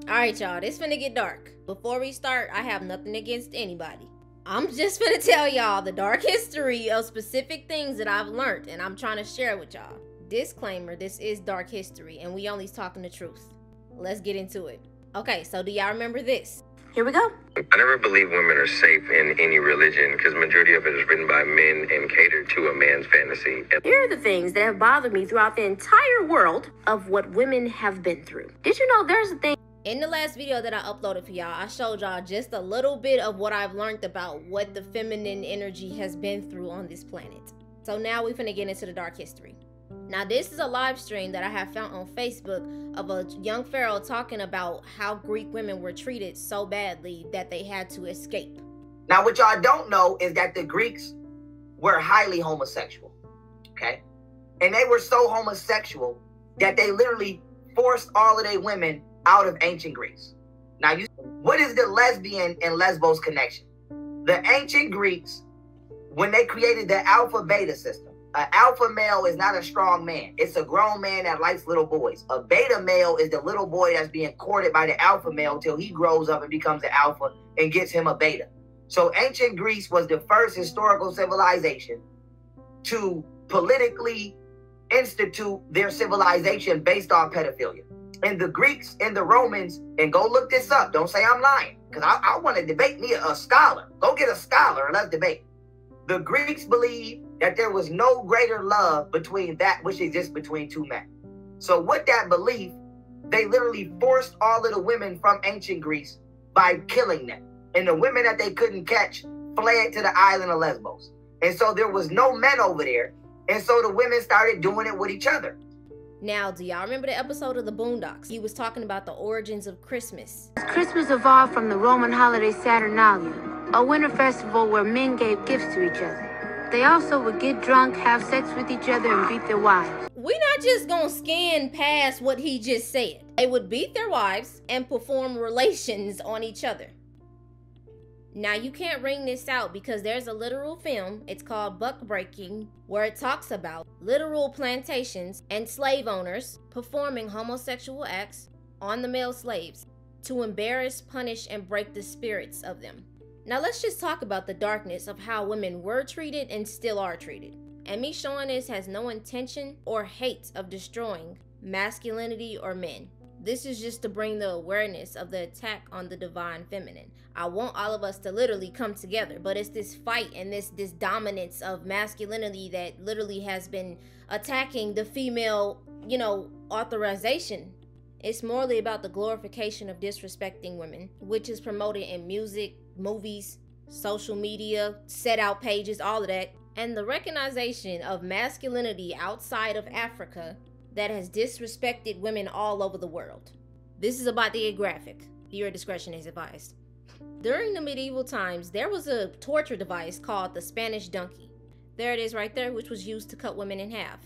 Alright, y'all, this finna get dark. Before we start, I have nothing against anybody. I'm just finna tell y'all the dark history of specific things that I've learned, and I'm trying to share it with y'all. Disclaimer, this is dark history, and we only talking the truth. Let's get into it. Okay, so do y'all remember this? Here we go. I never believe women are safe in any religion because majority of it is written by men and catered to a man's fantasy. Here are the things that have bothered me throughout the entire world of what women have been through. Did you know there's a thing? In the last video that I uploaded for y'all, I showed y'all just a little bit of what I've learned about what the feminine energy has been through on this planet. So now we finna get into the dark history. Now this is a live stream that I have found on Facebook of a young pharaoh talking about how Greek women were treated so badly that they had to escape. Now what y'all don't know is that the Greeks were highly homosexual, okay? And they were so homosexual that they literally forced all of their women out of ancient Greece. Now, what is the lesbian and lesbos connection? The ancient Greeks, when they created the alpha beta system, an alpha male is not a strong man. It's a grown man that likes little boys. A beta male is the little boy that's being courted by the alpha male till he grows up and becomes an alpha and gets him a beta. So ancient Greece was the first historical civilization to politically institute their civilization based on pedophilia. And the Greeks and the Romans, and go look this up. Don't say I'm lying, because I want to debate me a scholar. Go get a scholar and let's debate. The Greeks believed that there was no greater love between that which exists between two men. So with that belief, they literally forced all of the women from ancient Greece by killing them. And the women that they couldn't catch fled to the island of Lesbos. And so there was no men over there. And so the women started doing it with each other. Now, do y'all remember the episode of the Boondocks? He was talking about the origins of Christmas. Christmas evolved from the Roman holiday Saturnalia, a winter festival where men gave gifts to each other. They also would get drunk, have sex with each other, and beat their wives. We're not just gonna scan past what he just said. They would beat their wives and perform relations on each other. Now, you can't ring this out because there's a literal film, it's called Buck Breaking, where it talks about literal plantations and slave owners performing homosexual acts on the male slaves to embarrass, punish, and break the spirits of them. Now, let's just talk about the darkness of how women were treated and still are treated. And me showing this has no intention or hate of destroying masculinity or men. This is just to bring the awareness of the attack on the divine feminine. I want all of us to literally come together, but it's this fight and this dominance of masculinity that literally has been attacking the female, authorization. It's morally about the glorification of disrespecting women, which is promoted in music, movies, social media, set out pages, all of that. And the recognition of masculinity outside of Africa that has disrespected women all over the world. This is about to get graphic. Viewer discretion is advised. During the medieval times, there was a torture device called the Spanish donkey. There it is right there, which was used to cut women in half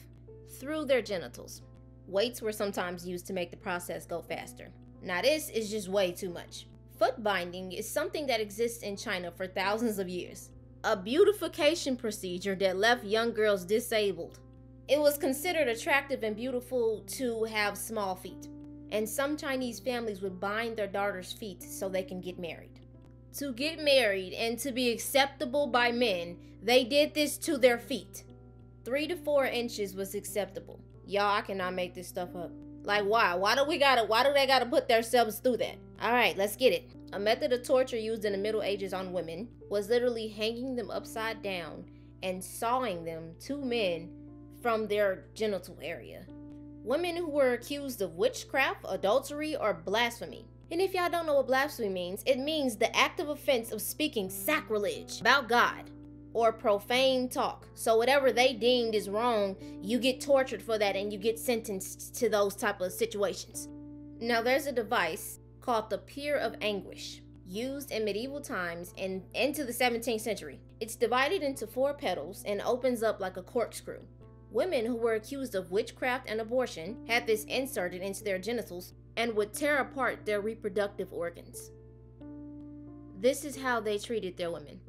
through their genitals. Weights were sometimes used to make the process go faster. Now this is just way too much. Foot binding is something that exists in China for thousands of years. A beautification procedure that left young girls disabled. It was considered attractive and beautiful to have small feet, and some Chinese families would bind their daughters' feet so they can get married. To get married and to be acceptable by men, they did this to their feet. 3 to 4 inches was acceptable. Y'all, I cannot make this stuff up. Like, why? Why do they gotta put themselves through that? All right, let's get it. A method of torture used in the Middle Ages on women was literally hanging them upside down and sawing them to men from their genital area. Women who were accused of witchcraft, adultery, or blasphemy. And if y'all don't know what blasphemy means, it means the active offense of speaking sacrilege about God or profane talk. So whatever they deemed is wrong, you get tortured for that and you get sentenced to those type of situations. Now there's a device called the Pier of Anguish, used in medieval times and into the 17th century. It's divided into 4 petals and opens up like a corkscrew. Women who were accused of witchcraft and abortion had this inserted into their genitals and would tear apart their reproductive organs. This is how they treated their women.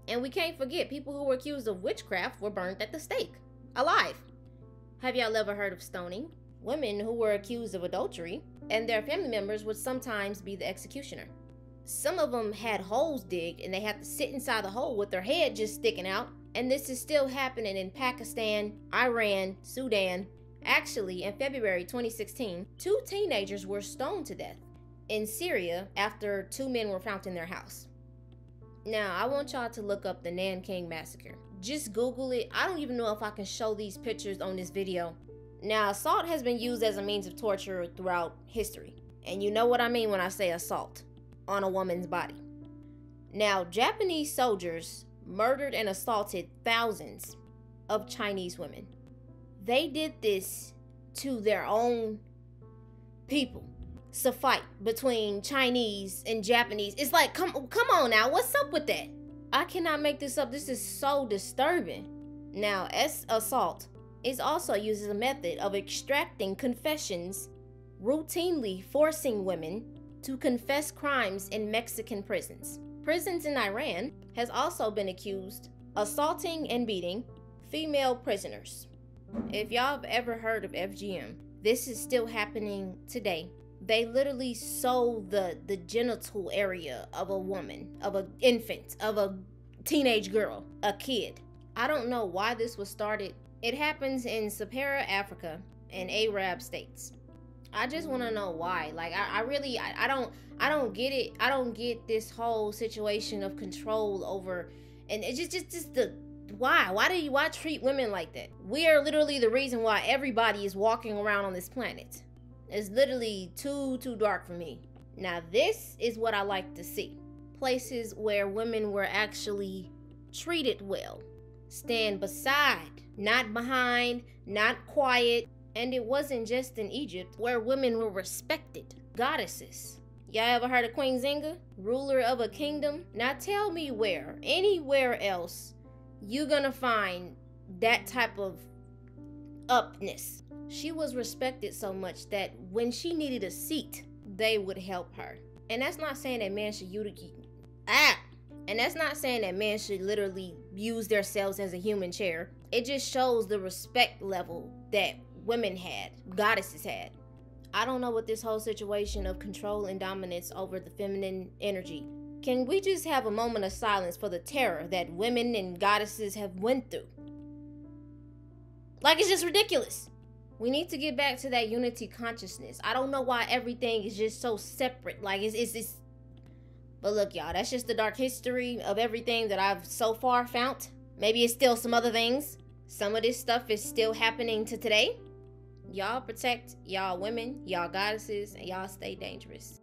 And we can't forget, people who were accused of witchcraft were burned at the stake, alive. Have y'all ever heard of stoning? women who were accused of adultery, and their family members would sometimes be the executioner. Some of them had holes digged and they had to sit inside the hole with their head just sticking out. And this is still happening in Pakistan, Iran, Sudan. Actually, in February 2016, 2 teenagers were stoned to death in Syria after 2 men were found in their house. Now, I want y'all to look up the Nanking Massacre. Just Google it. I don't even know if I can show these pictures on this video. Now, assault has been used as a means of torture throughout history. And you know what I mean when I say assault on a woman's body. Now, Japanese soldiers murdered and assaulted thousands of Chinese women. They did this to their own people. It's a fight between Chinese and Japanese. It's like, come on now, what's up with that? I cannot make this up. This is so disturbing. Now, assault is also used as a method of extracting confessions, routinely forcing women to confess crimes in Mexican prisons. Prisons in Iran has also been accused assaulting and beating female prisoners. If y'all have ever heard of FGM, this is still happening today. They literally sew the genital area of a woman, of an infant, of a teenage girl, a kid. I don't know why this was started. It happens in Sahara, Africa, and Arab states. I just want to know why. Like, I don't get it. I don't get this whole situation of control over, and it's just the why treat women like that? We are literally the reason why everybody is walking around on this planet. It's literally too dark for me. Now, this is what I like to see. Places where women were actually treated well. Stand beside, not behind, not quiet. And it wasn't just in Egypt where women were respected. Goddesses. Y'all ever heard of Queen Zinga? Ruler of a kingdom? Now tell me where, anywhere else, you're gonna find that type of upness. She was respected so much that when she needed a seat, they would help her. And that's not saying that men should And that's not saying that men should literally use themselves as a human chair. It just shows the respect level that women had, goddesses had. I don't know what this whole situation of control and dominance over the feminine energy. Can we just have a moment of silence for the terror that women and goddesses have went through? Like, it's just ridiculous. We need to get back to that unity consciousness. I don't know why everything is just so separate. Like, it's But look, y'all, that's just the dark history of everything that I've so far found. Maybe it's still some other things. Some of this stuff is still happening to today. Y'all protect y'all women, y'all goddesses, and y'all stay dangerous.